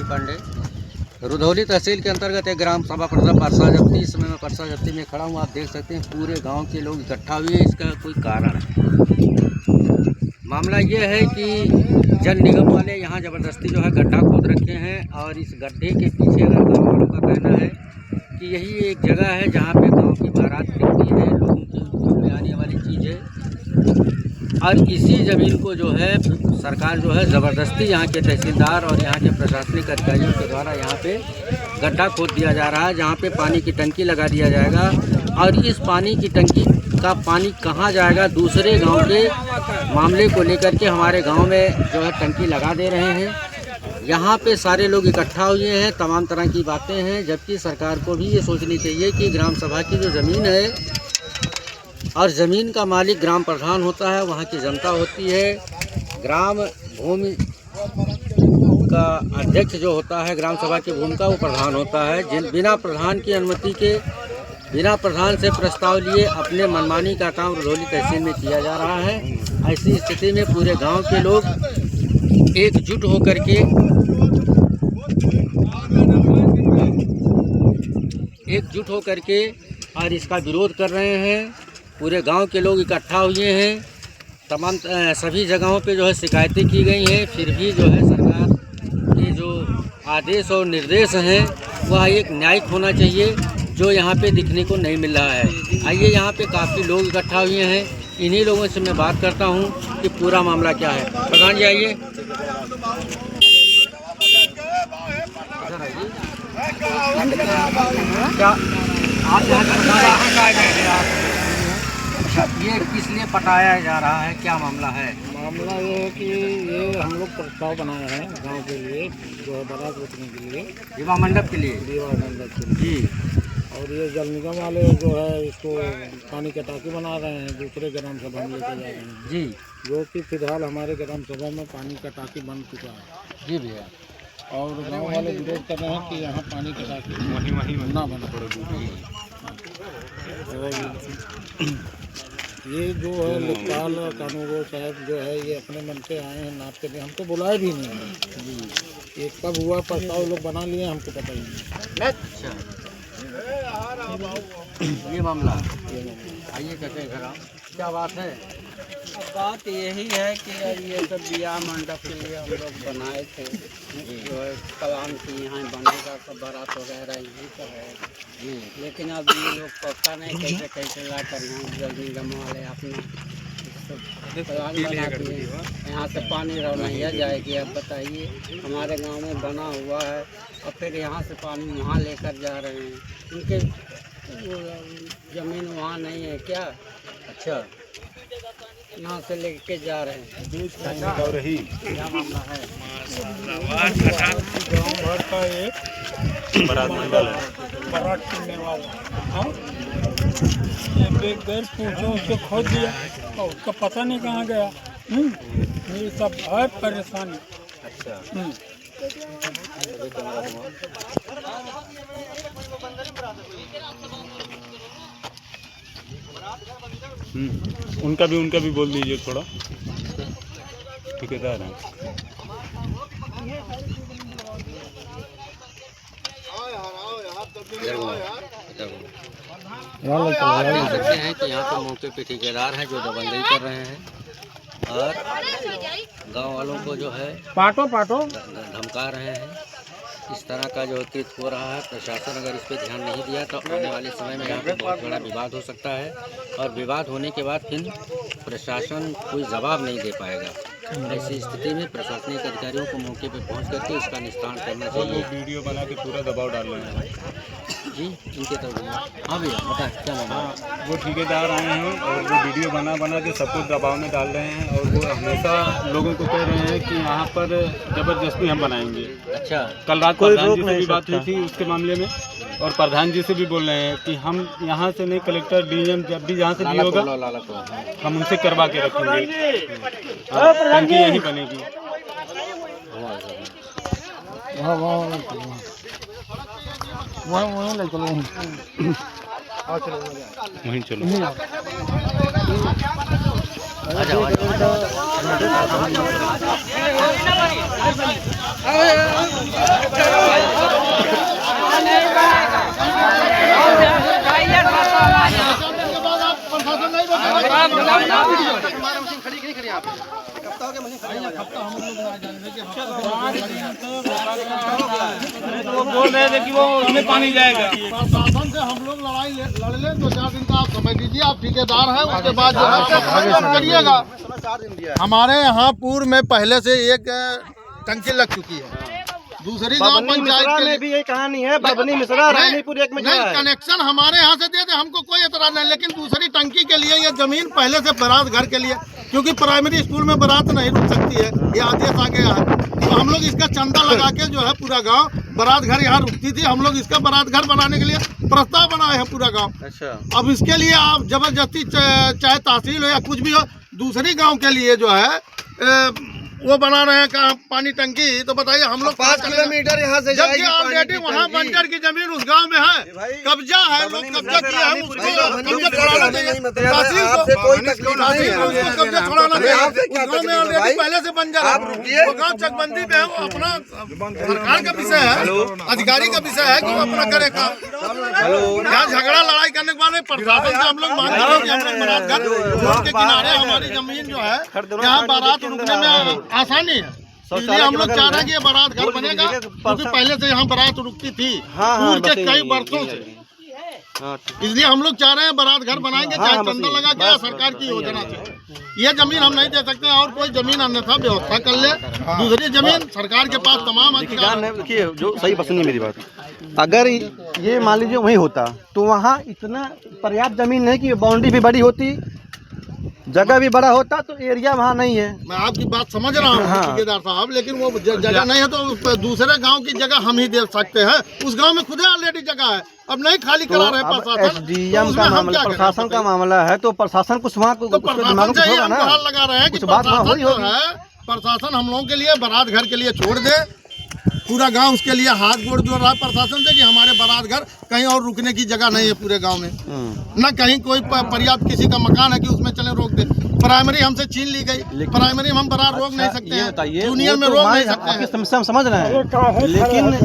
पांडे। रुधौली तहसील के अंतर्गत एक ग्राम सभा प्रधान परसा जब्ती, इस समय मैं परसा जब्ती में खड़ा हूँ। आप देख सकते हैं पूरे गांव के लोग इकट्ठा हुए हैं। इसका कोई कारण है। मामला ये है कि जल निगम वाले यहाँ ज़बरदस्ती जो है गड्ढा खोद रखे हैं और इस गड्ढे के पीछे अगर गाँव वालों का कहना है कि यही एक जगह है जहाँ पे गांव की बारात निकलती है, लोगों की उपयोग में आने वाली चीज़ है। और इसी ज़मीन को जो है सरकार जो है ज़बरदस्ती यहाँ के तहसीलदार और यहाँ के प्रशासनिक अधिकारियों के द्वारा यहाँ पे गड्ढा खोद दिया जा रहा है, जहाँ पे पानी की टंकी लगा दिया जाएगा। और इस पानी की टंकी का पानी कहाँ जाएगा, दूसरे गांव के मामले को लेकर के हमारे गांव में जो है टंकी लगा दे रहे हैं। यहाँ पे सारे लोग इकट्ठा हुए हैं, तमाम तरह की बातें हैं। जबकि सरकार को भी ये सोचनी चाहिए कि ग्राम सभा की जो ज़मीन है और ज़मीन का मालिक ग्राम प्रधान होता है, वहाँ की जनता होती है। ग्राम भूमि का अध्यक्ष जो होता है ग्राम सभा की भूमिका, वो प्रधान होता है। जिन बिना प्रधान की अनुमति के, बिना प्रधान से प्रस्ताव लिए अपने मनमानी का काम रुधौली तहसील में किया जा रहा है। ऐसी स्थिति में पूरे गांव के लोग एकजुट होकर के और इसका विरोध कर रहे हैं। पूरे गांव के लोग इकट्ठा हुए हैं। तमाम सभी जगहों पे जो है शिकायतें की गई हैं, फिर भी जो है सरकार के जो आदेश और निर्देश हैं वह एक न्यायिक होना चाहिए, जो यहाँ पे दिखने को नहीं मिल रहा है। आइए, यहाँ पे काफ़ी लोग इकट्ठा हुए हैं, इन्हीं लोगों से मैं बात करता हूँ कि पूरा मामला क्या है। प्रधान जी आइए। क्या आप ये किस लिए पटाया जा रहा है, क्या मामला है? मामला ये है कि ये हम लोग प्रस्ताव बनाए हैं गांव के लिए, जो है बारात रोकने के लिए, विवाह मंडप के लिए। विवाह मंडप के लिए जी। और ये जल निगम वाले जो है इसको पानी की टाँकी बना रहे हैं, दूसरे ग्राम सभा में लेकर जा रहे हैं जी, जो कि फिलहाल हमारे ग्राम सभा में पानी का टाँकी बन चुका है। जी भैया। और गांव वाले विरोध कर रहे हैं कि यहाँ पानी की टाँकी ना बना पड़ेगी। ये जो है लोकपाल कानून साहब जो है ये अपने मन से आए हैं नाप के लिए, हमको बुलाए भी नहीं है। ये कब हुआ प्रस्ताव लोग बना लिए हमको पता ही नहीं। अच्छा, ये मामला। आइए कहते हैं घर, क्या बात है? बात यही है कि ये सब विवाह मंडप के लिए हम लोग बनाए थे, जो है कलाम की यहाँ बनेगा, सब बारात वगैरह यही सब है जी। लेकिन अब ये लोग पता नहीं कैसे कैसे ला कर यहाँ जल निगम वाले अपना प्लान बना दिए, यहाँ से पानी रवैया जाएगी। अब बताइए, हमारे गांव में बना हुआ है और फिर यहाँ से पानी वहाँ लेकर जा रहे हैं। उनके ज़मीन वहाँ नहीं है क्या? अच्छा, यहाँ से लेके जा रहे हैं। क्या मामला है? गाँव भर का एक बारात मंडल है, बारात करने वाला ये बेघर पूछो, उसको खोद दिया और उसका पता नहीं कहाँ गया। ये सब है परेशानी। अच्छा, उनका भी बोल दीजिए थोड़ा, ठेकेदार हैं। आप देख सकते हैं कि यहाँ पे मौके पे ठेकेदार हैं जो दबंगई कर रहे हैं और गांव वालों को जो है पाटो धमका रहे हैं। इस तरह का जो कृत हो रहा है, प्रशासन अगर इस पर ध्यान नहीं दिया तो आने वाले समय में यहाँ पे बहुत बड़ा विवाद हो सकता है और विवाद होने के बाद फिर प्रशासन कोई जवाब नहीं दे पाएगा। ऐसी स्थिति में प्रशासनिक अधिकारियों को मौके पर पहुँच करके इसका निस्तारण करना चाहिए। वीडियो बना के पूरा दबाव डाल रहे हैं जी, इनके तरफ। हाँ भैया बताएं क्या मामला? हाँ, वो ठेकेदार आए हैं और वो वीडियो बना के सबको दबाव में डाल रहे हैं और वो हमेशा लोगों को कह रहे हैं कि यहाँ पर ज़बरदस्ती हम बनाएंगे। अच्छा, कल रात प्रधान जी से भी बात हुई थी उसके मामले में, और प्रधान जी से भी बोल रहे हैं कि हम यहाँ से नहीं, कलेक्टर डीएम जब भी यहाँ से भी होगा हम उनसे करवा के रखेंगे, टंकी यहीं बनेगी। वहीं चलो। अच्छा, वो बोल रहे थे कि वो उसमें पानी जाएगा। प्रशासन से हम लोग लड़ाई लड़ लें तो 4 दिन का आप समय दीजिए, आप ठेकेदार हैं, उसके बाद जो है करिएगा। हमारे यहाँ पूर्व में पहले से एक टंकी लग चुकी है, दूसरी गांव पंचायत में भी यही कहानी है। बबनी मिश्रा रानीपुर एक में नहीं, कनेक्शन हमारे यहाँ से दे दे, हमको कोई एतराज नहीं, लेकिन दूसरी टंकी के लिए ये जमीन पहले से बारात घर के लिए, क्योंकि प्राइमरी स्कूल में बारात नहीं रुक सकती है, ये आदेश आ गया है। तो हम लोग इसका चंदा लगा के जो है पूरा गांव बारात घर यहाँ रुकती थी, हम लोग इसका बारात घर बनाने के लिए प्रस्ताव बनाए हैं पूरा गांव। अच्छा, अब इसके लिए आप जबरदस्ती चाहे तहसील हो या कुछ भी हो, दूसरी गांव के लिए जो है वो बना रहे हैं कहाँ पानी टंकी, तो बताइए हम लोग 5 किलोमीटर यहाँ से जाएगी, ऑलरेडी वहाँ बंजर की जमीन उस गांव में है, कब्जा है, लोग कब्जा किया है, उसको कब्जा छुड़ाना चाहिए, तहसील को कब्जा छुड़ाना चाहिए। उस गांव में ऑलरेडी पहले से बंजर है, वो गांव चकबंदी पे है, वो अपना सरकार का विषय है, अधिकारी का विषय है कि वो अपना करे काम। यहाँ झगड़ा लड़ाई करने के बाद प्रशासन से हम लोग मांग रहे हैं कि हम लोग बारात घर रोड के किनारे हमारी जमीन जो है, यहाँ बारात रुकने में आसानी है, इसलिए हम लोग चाह रहे हैं कि ये बारात घर बनेगा, क्योंकि पहले से यहाँ बारात रुकती थी पूर्व के कई वर्षों से, इसलिए हम लोग चाह रहे हैं बारात घर बनाएंगे, चाहे चंदा लगा के सरकार की योजना से। ये जमीन हम नहीं दे सकते और कोई जमीन अन्यथा व्यवस्था कर ले, दूसरी जमीन सरकार के पास तमाम अधिकार है। देखिए जो सही पसंद नहीं मेरी बात, अगर ये मान लीजिए वहीं होता तो वहाँ इतना पर्याप्त जमीन है कि बाउंड्री भी बड़ी होती, जगह भी बड़ा होता, तो एरिया वहाँ नहीं है। मैं आपकी बात समझ रहा हूँ ठेकेदार साहब, लेकिन वो जगह नहीं है तो दूसरे गांव की जगह हम ही दे सकते हैं, उस गांव में खुद ऑलरेडी जगह है, अब नहीं खाली करा रहे प्रशासन। एसडीएम का मामला, प्रशासन का मामला है, तो प्रशासन कुछ वहाँ तो प्रशासन से हम गुहार लगा रहे हैं कि प्रशासन जो है, प्रशासन हम लोगों के लिए बारात घर के लिए छोड़ दे, पूरा गांव उसके लिए हाथ जोड़ जोड़ रहा है प्रशासन से कि हमारे बारात घर कहीं और रुकने की जगह नहीं है पूरे गांव में, न कहीं कोई पर्याप्त किसी का मकान है कि उसमें चले रोक दे। प्राइमरी हमसे छीन ली गई, प्राइमरी हम बारात रोक नहीं सकते हैं, यूनियन में रोक नहीं सकते हैं। समस्या हम समझ रहे हैं,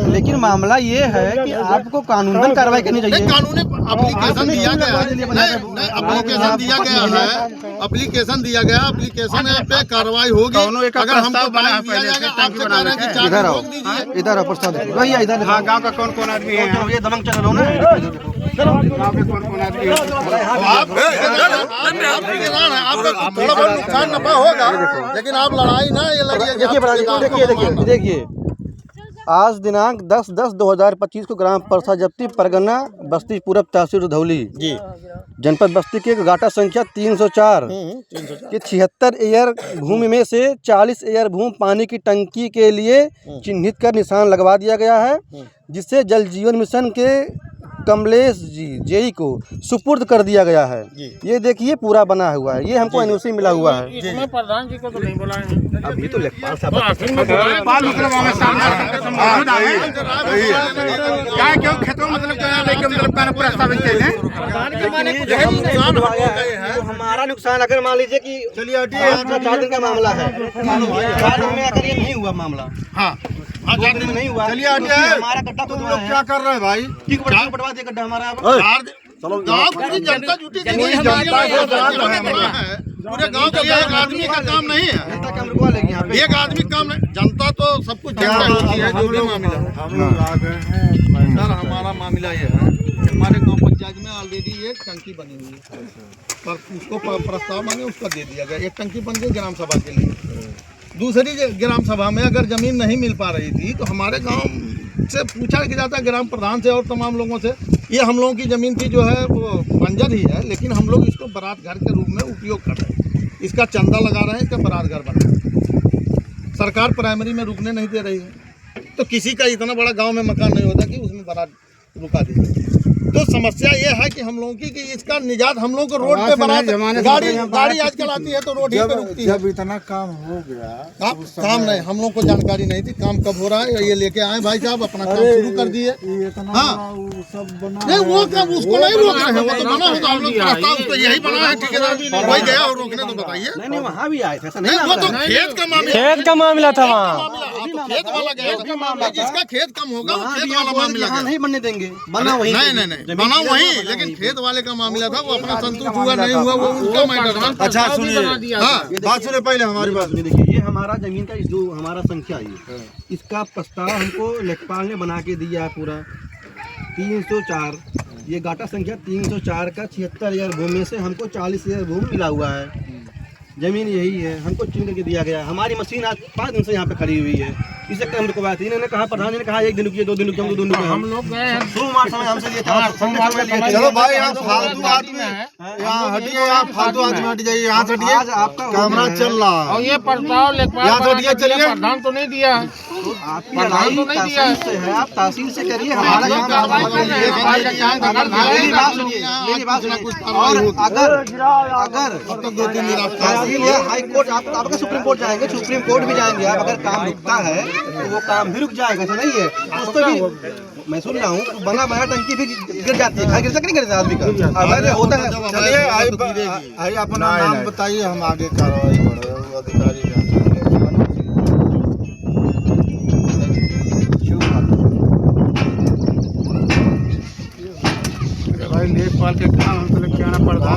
लेकिन मामला ये है कि आपको कानूनन कार्रवाई करनी चाहिए। कानूनी एप्लीकेशन दिया गया है, एप्लीकेशन दिया गया है, एप्लीकेशन दिया गया, एप्लीकेशन पे कार्रवाई होगी। अगर हमको दिया जाएगा, आपसे कह रहे हैं कि 4 रोक दीजिए। इधर प्रस्ताव भैया, इधर गाँव का कौन कौन आदमी है, ये दमन चल लो ना, गाँव के कौन कौन आदमी है, आपका थोड़ा बहुत नुकसान नफा होगा, लेकिन आप लड़ाई ना ये लड़िए। देखिए आज दिनांक 10/10/2025 को ग्राम परसा जब्ती परगना बस्ती पूरब तहसील रुधौली जी जनपद बस्ती के गाटा संख्या 304 के 76 एयर भूमि में से 40 एयर भूमि पानी की टंकी के लिए चिन्हित कर निशान लगवा दिया गया है, जिससे जल जीवन मिशन के कमलेश जी जेई को सुपुर्द कर दिया गया है। ये देखिए पूरा बना हुआ है, ये हमको एनओसी मिला हुआ है। इसमें प्रधान जी को तो नहीं बुलाए हैं, अभी तो लेखपाल साहब क्यों खेतों मतलब हमारा नुकसान, अगर मान लीजिए कि चलिए 4 दिन का मामला है, 4 दिन में अगर ये नहीं हुआ मामला, हाँ 4 दिन नहीं हुआ, चलिए हमारा गड्ढा तुम लोग क्या कर रहे हैं भाई, बढ़वा दे गड्ढा हमारा। गाँव पूरी जनता जुटी थी, पूरे गांव के लिए एक आदमी का काम नहीं है, एक आदमी काम नहीं, जनता तो सब कुछ जनता होती है। जो भी मामला हम लोग आ गए हैं सर, हमारा मामला ये है कि हमारे गांव पंचायत में ऑलरेडी एक टंकी बनी हुई है, पर उसको प्रस्ताव मांगे उसका दे दिया गया, एक टंकी बन गई ग्राम सभा के लिए। दूसरी ग्राम सभा में अगर जमीन नहीं मिल पा रही थी तो हमारे गाँव से पूछा जाता है ग्राम प्रधान से और तमाम लोगों से, ये हम लोगों की ज़मीन थी जो है वो बंजर ही है, लेकिन हम लोग इसको बारात घर के रूप में उपयोग कर रहे हैं, इसका चंदा लगा रहे हैं, इसका बारात घर बना रहे हैं। सरकार प्राइमरी में रुकने नहीं दे रही है, तो किसी का इतना बड़ा गांव में मकान नहीं होता कि उसमें बारात रुका दे। तो समस्या ये है कि हम लोगों की कि इसका निजात हम लोग को रोड पे बारात गाड़ी आजकल आती है तो रोड ही पे रुकती है। जब इतना काम हो गया, काम नहीं, हम लोग को जानकारी नहीं थी काम कब हो रहा है, ये लेके आए भाई साहब अपना काम शुरू कर दिए। हाँ नहीं, वो काम उसको नहीं रोक रहे हैं, वो तो बना होता, हम लोग प्रस्ताव उसको यही बना है, ठेकेदार वही गया और रोकने तो बताइए। नहीं वहाँ भी आए थे, नहीं वो तो खेत का मामला था, वहाँ खेत वाला गया, जिसका खेत कम होगा वो खेत वाला मामला यहाँ नहीं बनने देंगे, बना वहीं। नहीं बना वहीं, लेकिन खेत वाले का मामला था, वो अपना संतुष्ट हुआ नहीं हुआ वो उनका मैटर था। अच्छा सुनिए, हाँ बात सुनिए पहले हमारी बात सुनिए। देखिए, ये हमारा जमीन का जो हमारा संख्या है, इसका प्रस्ताव हमको लेखपाल ने बना के दिया है पूरा 304। ये गाटा संख्या 304 का 76,000 भूमि में से हमको 40,000 भूमि मिला हुआ है। जमीन यही है, हमको चुन करके दिया गया। हमारी मशीन आज 5 दिन से यहाँ पे खड़ी हुई है। इससे कम रुकवा थी, इन्होंने कहा, प्रधान जी ने कहा 1 दिन रुकिए, 2 दिन रुकिए, 2 दिन रुकिए। हम लोग गए हैं, सोमवार समय हमसे लिए थे। चलो भाई, यहाँ फालतू आदमी, यहाँ हटिए, यहाँ फालतू आदमी हट जाइए, यहाँ से हटिए, आज आपका कैमरा चल रहा है। और ये प्रस्ताव लेखपाल यहाँ से हटिए, चलिए। प्रधान तो नहीं दिया, आपकी लड़ाई तहसील से है, आप तहसील से करिए, हमारा काम मेरी बात सुनिए। और अगर तहसील या हाई कोर्ट, आप अगर सुप्रीम कोर्ट जाएंगे, सुप्रीम कोर्ट भी जाएंगे, आप अगर काम रुकता है तो वो काम भी रुक जाएगा, ऐसा नहीं है। उसको भी मैं सुन रहा हूँ, बना बना टंकी भी गिर जाती है, गिर सकती, नहीं गिरता आदमी का, अगर होता है। चलिए आइए, अपना नाम बताइए, हम आगे कार्रवाई करें। अधिकारी लेखपाल के काम हमको लेके आना पड़ता है।